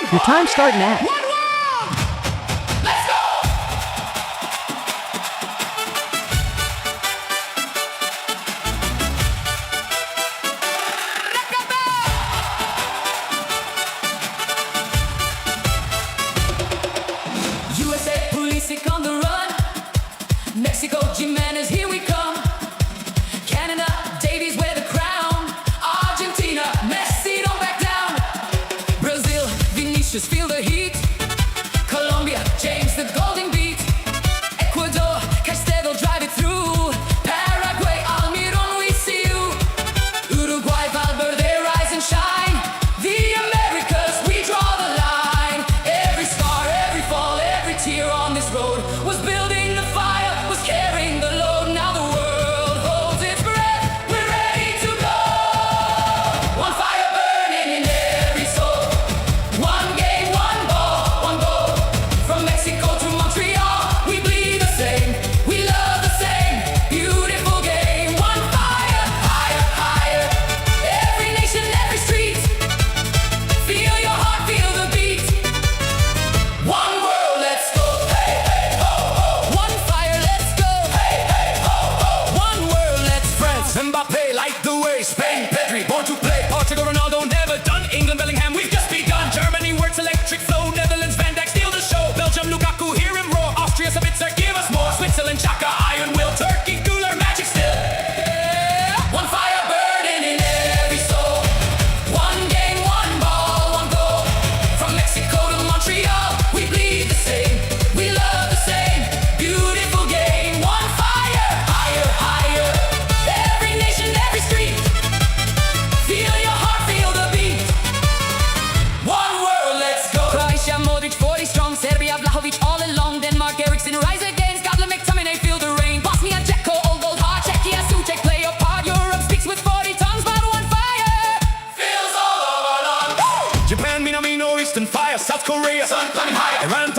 Your time's starting now. One world! Let's go! USA police sick on the run. Mexico, Jimenez, here we come. Canada, Davies wear the crown. Argentina, Messi don't back down. Brazil, Vinicius feel the heat. Colombia, James the golden beat. Ecuador, Castelo drive it through. Paraguay, Almiron, we see you. Uruguay, Valverde, rise and shine. The Americas, we draw the line. Every scar, every fall, every tear on this road was building the fire, was carrying the load. Now the world holds its breath, we're ready to go. One fire burning in every soul. One game, one ball, one goal. From Mexico to Montreal, we bleed the same, we love the same. Beautiful game. One fire, higher, higher. Every nation, every street. Feel your heart, feel the beat. One world, let's go. Hey, hey, ho, ho. One fire, let's go. Hey, hey, ho, ho. One world, let's France. Mbappe, light the way. Spain, Pedri, born to play. Portugal, Ronaldo, never done. England, Bellingham, we've just begun. Germany, works electric flow. Netherlands, Van Dijk, steal the show. Belgium, Lukaku, hear him roar. Austria, Sabitzer, give us more. Switzerland, Xhaka, iron will. Turkey, cooler, magic still. One fire burning in every soul. One game, one ball, one goal. From Mexico to Montreal, we bleed the same, we love the same. Beautiful game. One fire, higher, higher. Every nation, every street. Feel your heart, feel the beat. One world, let's go. Croatia, Modric, 40 strong. Serbia, Vlahovic, all along. Denmark, Eriksson, rise again. Scotland, McTominay, feel the rain. Bosnia, Dzeko, old gold heart. Czechia, Suchek, play your part. Europe speaks with 40 tongues, but one fire fills all over London. Japan, Minamino, Eastern fire. South Korea, sun climbing higher. Iran,